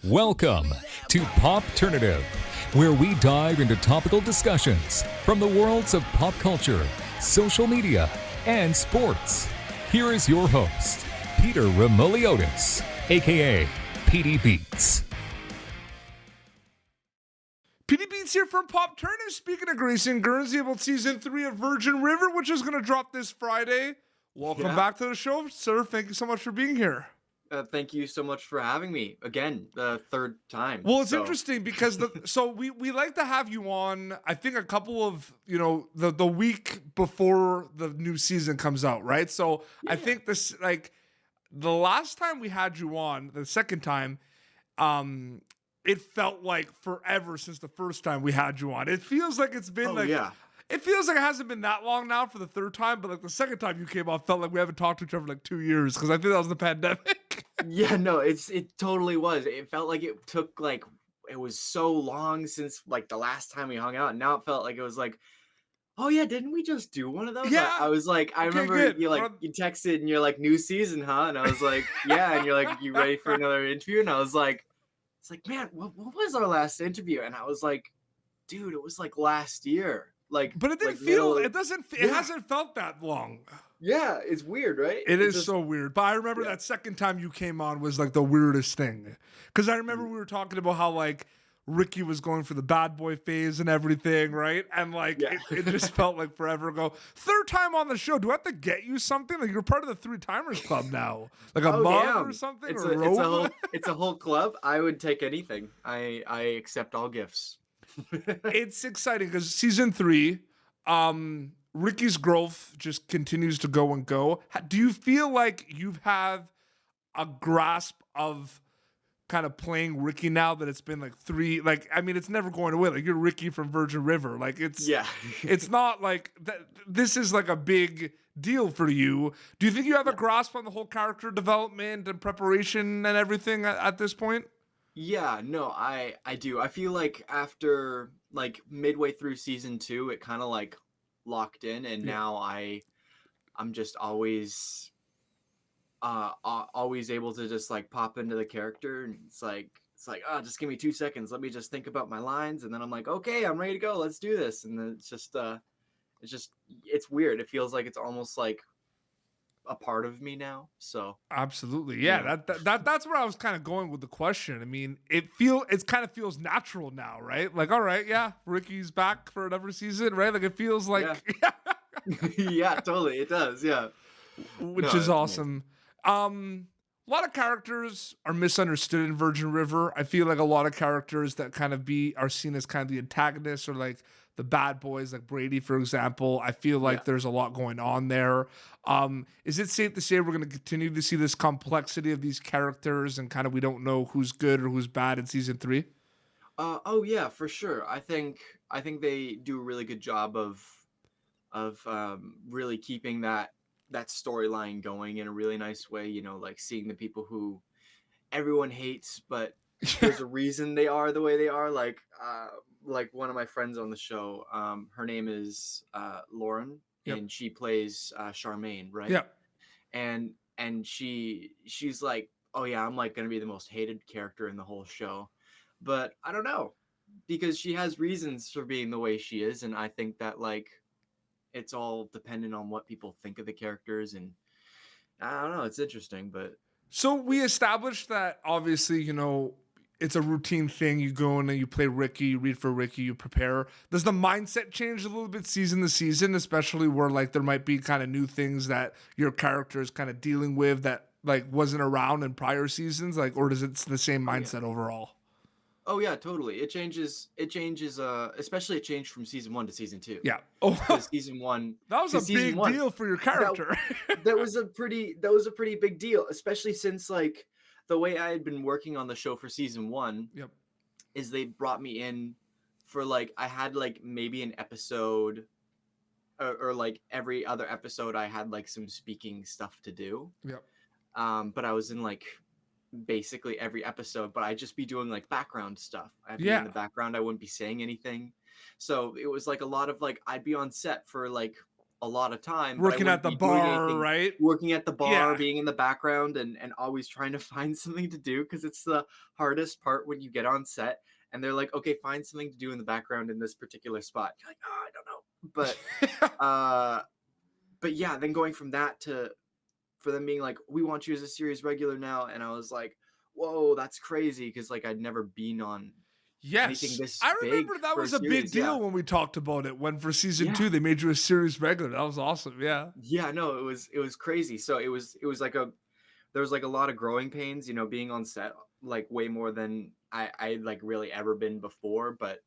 Welcome to Popternative, where we dive into topical discussions from the worlds of pop culture, social media, and sports. Here is your host, Peter Remoliotis, aka PD Beats. PD Beats here from Popternative, speaking of Grayson Gurnsey about Season 3 of Virgin River, which is going to drop this Friday. Welcome back to the show, sir. Thank you so much for being here. Thank you so much for having me again, the third time. Well, it's interesting because we like to have you on. I think a couple of the week before the new season comes out, right? So I think this the last time we had you on, the second time, it felt like forever since the first time we had you on. It feels like it's been It feels like it hasn't been that long now for the third time, but like the second time you came on felt like we haven't talked to each other for like 2 years because I think that was the pandemic. Yeah, no, it totally was. It felt like it took it was so long since like the last time we hung out, and now it felt like it was like, oh yeah, didn't we just do one of those? Yeah. I was like, I remember good. you texted and you're like, new season, huh? And I was like, yeah, and you're like, you ready for another interview? And I was like, it's like, man, what was our last interview? And I was like, dude, it was like last year. But it didn't it hasn't felt that long. Yeah, it's weird, right? It is so weird. But I remember that second time you came on was like the weirdest thing. Because I remember we were talking about how like Ricky was going for the bad boy phase and everything, right? And it just felt like forever ago. Third time on the show. Do I have to get you something? Like you're part of the Three Timers Club now. Like a mug or something? It's a whole club. I would take anything. I accept all gifts. It's exciting because Season 3, Ricky's growth just continues to go and go. Do you feel like you have a grasp of kind of playing Ricky now that it's been like 3? Like, I mean, it's never going away. Like, you're Ricky from Virgin River. Like, it's not like that. This is like a big deal for you. Do you think you have a grasp on the whole character development and preparation and everything at this point? Yeah, no, I do. I feel like after like midway through season 2, it kind of like locked in, and now I'm just always able to just like pop into the character, and it's like oh, just give me 2 seconds, let me just think about my lines, and then I'm like, okay, I'm ready to go, let's do this. And then it's weird. It feels like it's almost like a part of me now. So absolutely, that's where I was kind of going with the question. I mean, it kind of feels natural now, right? Like, all right, Ricky's back for another season, right? Like it feels like yeah, totally, it does, which is awesome. A lot of characters are misunderstood in Virgin River. I feel like a lot of characters that kind of are seen as kind of the antagonists or like the bad boys, like Brady, for example. I feel like there's a lot going on there. Is it safe to say we're going to continue to see this complexity of these characters and kind of we don't know who's good or who's bad in season 3? Oh yeah, for sure. I think they do a really good job of really keeping that storyline going in a really nice way. You know, like seeing the people who everyone hates, but there's a reason they are the way they are. Like one of my friends on the show, her name is Lauren, and she plays Charmaine, right? Yeah. And she's like, oh yeah, I'm like gonna be the most hated character in the whole show, but I don't know, because she has reasons for being the way she is, and I think that like it's all dependent on what people think of the characters, and I don't know, it's interesting. But so we established that obviously, it's a routine thing. You go in and you play Ricky, you read for Ricky, you prepare. Does the mindset change a little bit season to season, especially where like there might be kind of new things that your character is kind of dealing with that like wasn't around in prior seasons, like, or does it the same mindset overall? Oh yeah, totally. It changes. Especially it changed from season 1 to season 2. Yeah. Oh, season 1. That was a big deal for your character. That was a pretty big deal, especially since like the way I had been working on the show for season 1 is they brought me in for like, I had like maybe an episode or like every other episode I had like some speaking stuff to do. Yep. But I was in like basically every episode, but I'd just be doing like background stuff. I'd be in the background. I wouldn't be saying anything. So it was like a lot of like, I'd be on set for like a lot of time, but I Working at wouldn't the be doing bar, anything, right? working at the bar, Yeah. being in the background, and always trying to find something to do, because it's the hardest part when you get on set and they're like, okay, find something to do in the background in this particular spot. You're like, oh, I don't know. Uh but yeah, then going from that to for them being like, we want you as a series regular now, and I was like, whoa, that's crazy, because like I'd never been on anything Yes. this I big remember that for a was a big series. Yeah. deal when we talked about it. When for season Yeah. 2 they made you a series regular. That was awesome. Yeah. Yeah, no, it was crazy. So it was like a there was like a lot of growing pains, being on set, like way more than I like really ever been before, but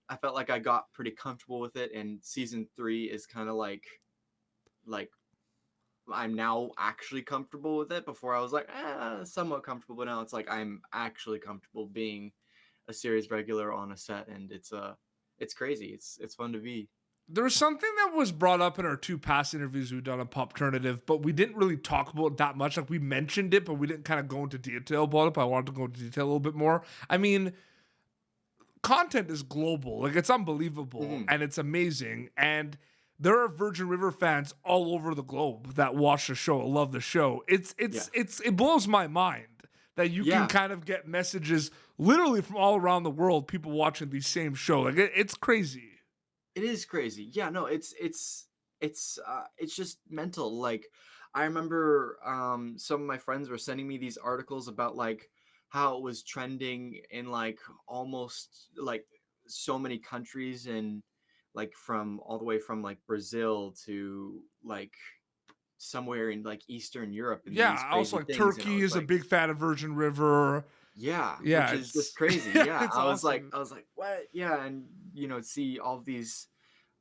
I felt like I got pretty comfortable with it, and season 3 is kind of like I'm now actually comfortable with it. Before I was like, somewhat comfortable, but now it's like I'm actually comfortable being a series regular on a set, and it's crazy. It's fun to be. There's something that was brought up in our 2 past interviews we've done on Popternative, but we didn't really talk about it that much. Like we mentioned it, but we didn't kind of go into detail about it. But I wanted to go into detail a little bit more. I mean, content is global. Like it's unbelievable Hmm. and it's amazing. And there are Virgin River fans all over the globe that watch the show, love the show. Yeah. It blows my mind that you can Yeah. kind of get messages literally from all around the world, people watching the same show. Like it's crazy. It is crazy. Yeah, no, it's just mental. Like I remember some of my friends were sending me these articles about like how it was trending in like almost like so many countries, and like from all the way from like Brazil to like somewhere in like Eastern Europe, and these Yeah, also crazy like things, and I Turkey was is a like, big fan of Virgin River. yeah, Yeah, which is just it's crazy. yeah, Yeah, it's I was like awesome. what? Yeah, and see all of these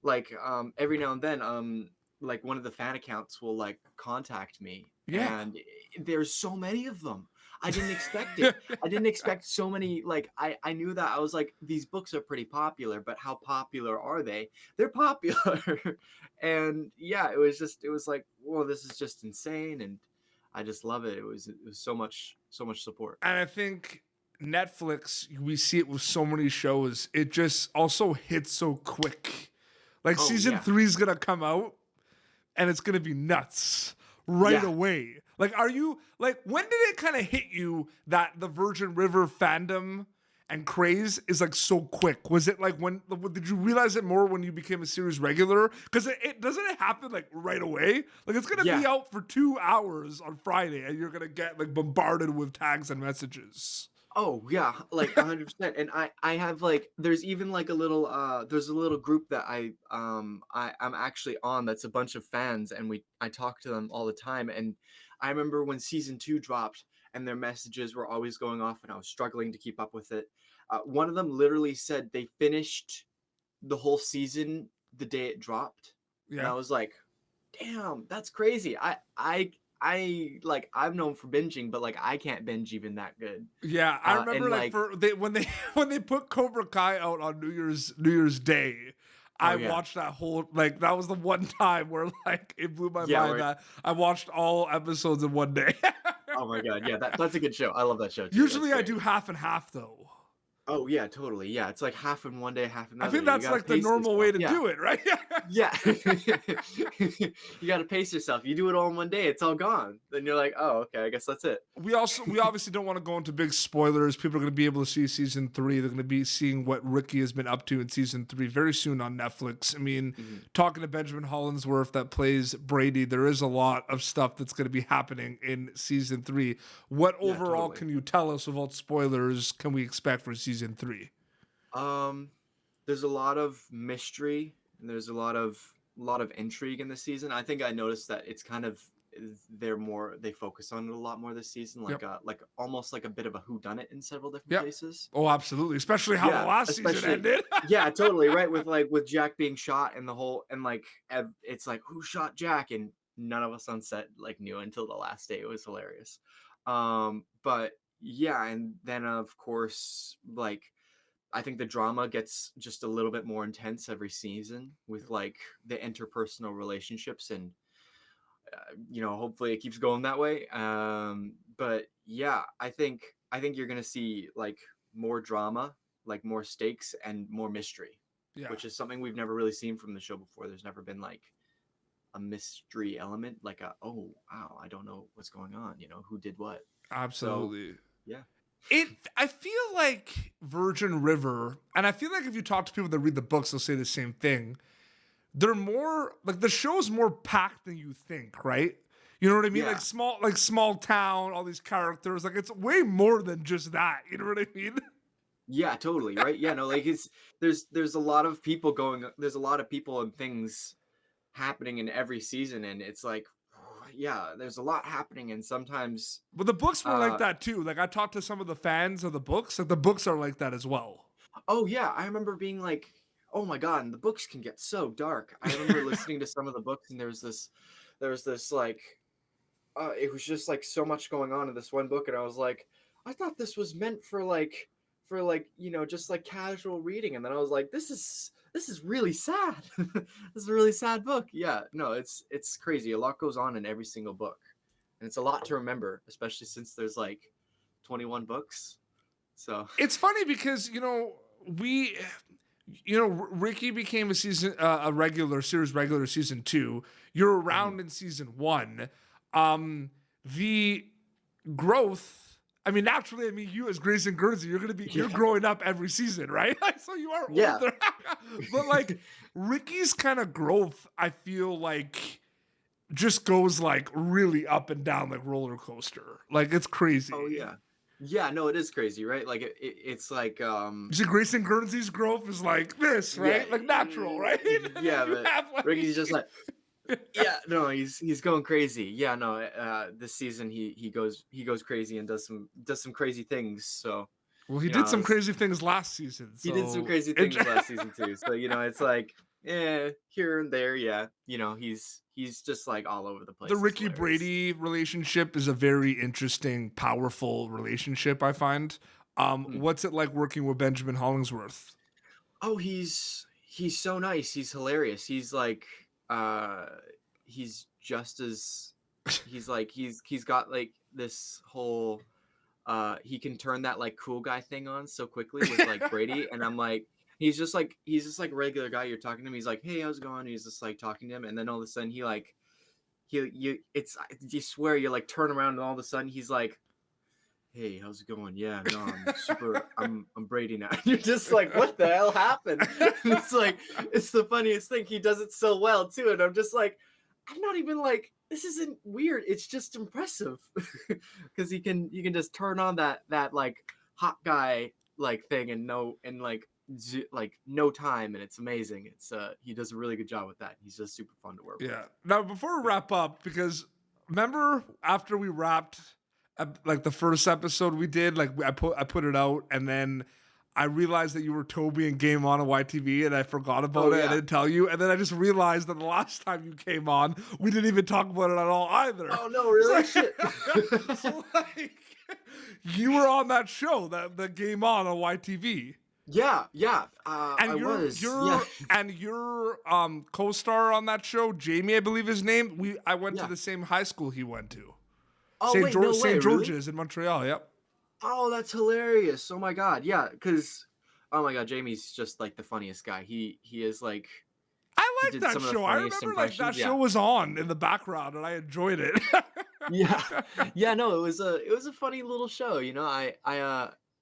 like every now and then like one of the fan accounts will like contact me, Yeah. and there's so many of them. I didn't expect it. I didn't expect so many. Like I knew that. I was like, these books are pretty popular, but how popular are they? They're popular. And yeah, it was like, whoa, this is just insane, and I just love it. It was so much support. And I think Netflix, we see it with so many shows, it just also hits so quick. Like Oh season yeah. 3 is gonna come out and it's gonna be nuts right Yeah. away. Like, are you like when did it kind of hit you that the Virgin River fandom and craze is like so quick? Was it like when did you realize it more when you became a series regular? Because it doesn't it happen like right away. Like it's gonna Yeah. be out for 2 hours on Friday, and you're gonna get like bombarded with tags and messages. Oh yeah, like 100%. And I have like there's even like a little there's a little group that I'm actually on, that's a bunch of fans, and I talk to them all the time. And I remember when season 2 dropped and their messages were always going off, and I was struggling to keep up with it. One of them literally said they finished the whole season the day it dropped. And Yeah. I was like, damn, that's crazy. I like I'm known for binging, but like I can't binge even that good. Yeah, I And remember like like, when they when they put Cobra Kai out on New Year's Day, oh I yeah, watched that whole like that was the one time where like it blew my yeah, mind right. that I watched all episodes in one day. Oh my god, yeah, that's a good show. I love that show too. That's Usually I great. do half and half though. Oh yeah, totally. Yeah, it's like half in one day, half in I another. think You that's gotta like the pace normal way yourself. to Yeah, do it, right? yeah. You gotta pace yourself. You do it all in one day, it's all gone. Then you're like, oh, okay, I guess that's it. We obviously don't want to go into big spoilers. People are going to be able to see season 3. They're going to be seeing what Ricky has been up to in season 3 very soon on Netflix. I mean, Mhm. talking to Benjamin Hollingsworth that plays Brady, there is a lot of stuff that's going to be happening in season 3. What Yeah, overall totally. can you tell us without spoilers can we expect for season 3? Um, there's a lot of mystery, and there's a lot of intrigue in this season. I think I noticed that it's kind of they focus on it a lot more this season, Yep. like almost like a bit of a whodunit in several different Yep. places. Oh, absolutely. Especially how the Yeah, last season especially ended. yeah, totally, right, with Jack being shot, and the whole, and like it's like, who shot Jack, and none of us on set like knew until the last day. It was hilarious. But yeah, and then of course, like I think the drama gets just a little bit more intense every season with like the interpersonal relationships, and hopefully it keeps going that way. But yeah, I think you're gonna see like more drama, like more stakes and more mystery, Yeah. which is something we've never really seen from the show before. There's never been like a mystery element, like oh wow, I don't know what's going on, who did what. Absolutely. So, yeah. I feel like Virgin River, and I feel like if you talk to people that read the books, they'll say the same thing. They're more like the show's more packed than you think, right? You know what I mean? Yeah. Like small town, all these characters. Like it's way more than just that. You know what I mean? Yeah, totally, right? Yeah, no, like there's a lot of people there's a lot of people and things happening in every season, and it's like, yeah, there's a lot happening, and sometimes But the books were like that too. Like I talked to some of the fans of the books. Like the books are like that as well. oh yeah, I remember being like, oh my god, and the books can get so dark. I remember listening to some of the books, and there was this like, it was just like so much going on in this one book, and I was like, I thought this was meant for like just like casual reading, and then I was like, this is really sad. This is a really sad book. Yeah, no, it's crazy. A lot goes on in every single book, and it's a lot to remember, especially since there's like 21 books. So It's funny because Ricky became a regular season 2. You're around in season 1. The growth. I mean, naturally, you as Grayson Gurnsey, you're growing up every season, right? So you are older. But like Ricky's kind of growth, I feel like just goes like really up and down like roller coaster. Like it's crazy. oh yeah. Yeah, no, it is crazy, right? Like it's like You see, Grayson Gurnsey's growth is like this, right? Yeah, like natural, right? yeah, You but have, like- Ricky's just like, yeah, no, he's going crazy. Yeah, no, this season he goes crazy and does some crazy things. So Well, he you did know, some crazy things last season. he did some crazy things last season too. So it's like, here and there, yeah. He's just like all over the place. The It's Ricky hilarious. Brady relationship is a very interesting, powerful relationship, I find. What's it like working with Benjamin Hollingsworth? Oh, he's so nice. He's hilarious. He's like he's just as he's got like this whole he can turn that like cool guy thing on so quickly with like Brady, and I'm like he's just like a regular guy. You're talking to him, he's like, hey, how's it going? He's just like talking to him, and then all of a sudden you swear you like turn around and all of a sudden he's like, hey, how's it going? Yeah, no, I'm super, I'm Brady now. You're just like, what the hell happened? It's like, it's the funniest thing. He does it so well too. And I'm just like, I'm not even like, this isn't weird. It's just impressive. Cause you can just turn on that like hot guy like thing and like no time. And it's amazing. It's he does a really good job with that. He's just super fun to work with. Yeah. Now, before we wrap up, because remember after we wrapped like the first episode we did, like I put it out, and then I realized that you were Toby in Game On YTV, and I forgot about it. Yeah. I didn't tell you, and then I just realized that the last time you came on, we didn't even talk about it at all either. Oh no, really? Shit. So, like, you were on that show, the Game On YTV. Yeah. And your co-star on that show, Jamie, I believe his name. I went to the same high school he went to. Oh, St. wait, no way, St. George's really? in Montreal. Yep. Oh, that's hilarious. Oh my god. Yeah, because oh my god, Jamie's just like the funniest guy. He is like I like did that some of the show. I funniest remember like that impressions, show yeah. was on in the background, and I enjoyed it. yeah. No, it was a funny little show,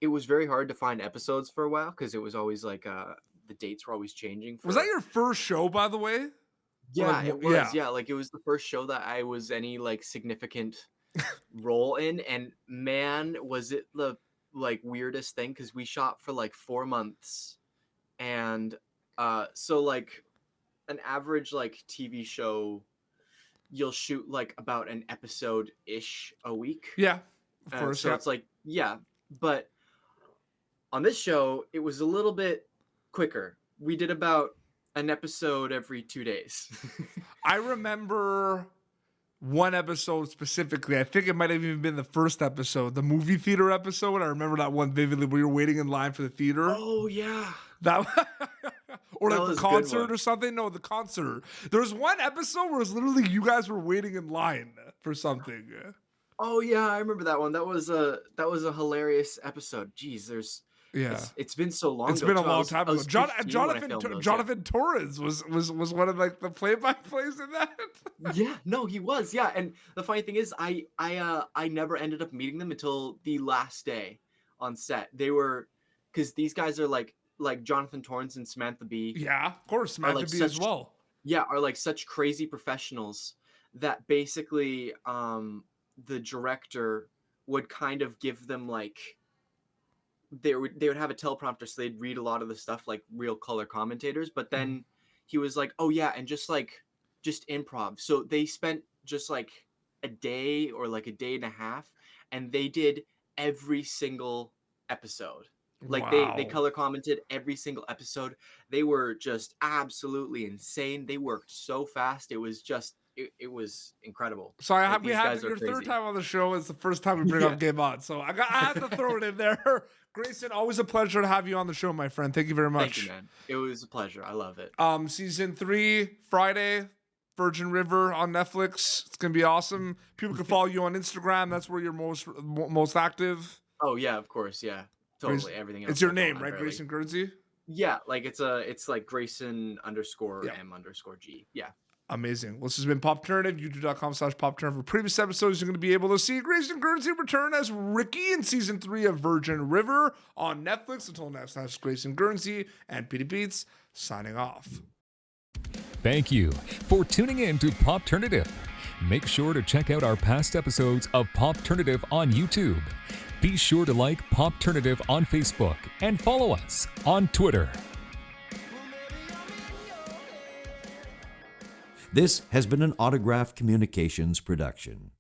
it was very hard to find episodes for a while because it was always like the dates were always changing. Was that your first show, by the way? Yeah, like, it was. yeah. Yeah, like it was the first show that I was any like significant role in, and man, was it the like weirdest thing because we shot for like 4 months, and so like an average like TV show, you'll shoot like about an episode ish a week. Yeah, of course. So it's like but on this show it was a little bit quicker. We did about an episode every 2 days. I remember one episode specifically. I think it might have even been the first episode, the movie theater episode. I remember that one vividly, where you're waiting in line for the theater. Oh yeah. That or That like was the a good concert one. or something. No, the concert. There was one episode where it was literally you guys were waiting in line for something. Oh yeah, I remember that one. That was a hilarious episode. Jeez, Yeah. It's been so long. It's ago, been a too. long time I ago. was 15 when I filmed those, yeah. Jonathan Torres was one of like the play-by-plays in that. Yeah, no, he was. Yeah, and the funny thing is, I never ended up meeting them until the last day on set. They were, because these guys are like Jonathan Torrance and Samantha Bee. Yeah, of course, Samantha like Bee as well. Yeah, are like such crazy professionals that basically the director would kind of give them like they would have a teleprompter, so they'd read a lot of the stuff like real color commentators, but then he was like, oh yeah, and just improv. So they spent just like a day or like a day and a half, and they did every single episode. Like they color commented every single episode. They were just absolutely insane. They worked so fast. It was just it was incredible. So we have your crazy. third time on the show. It's the first time we bring up Game On. So I had to throw it in there. Grayson, always a pleasure to have you on the show, my friend. Thank you very much. Thank you, man. It was a pleasure. I love it. Season 3, Friday, Virgin River on Netflix. It's gonna be awesome. People can follow you on Instagram. That's where you're most active. Oh yeah, of course, yeah. Totally. Everything else. It's your name, right? Grayson Gurnsey? Yeah, like it's like Grayson _M_G. Yeah. Amazing. Well, this has been Popternative, youtube.com/Popternative. For previous episodes, you're going to be able to see Grayson Gurnsey return as Ricky in season 3 of Virgin River on Netflix. Until next time, it's Grayson Gurnsey and Petey Beats signing off. Thank you for tuning in to Popternative. Make sure to check out our past episodes of Popternative on YouTube. Be sure to like Popternative on Facebook and follow us on Twitter. This has been an Autograph Communications production.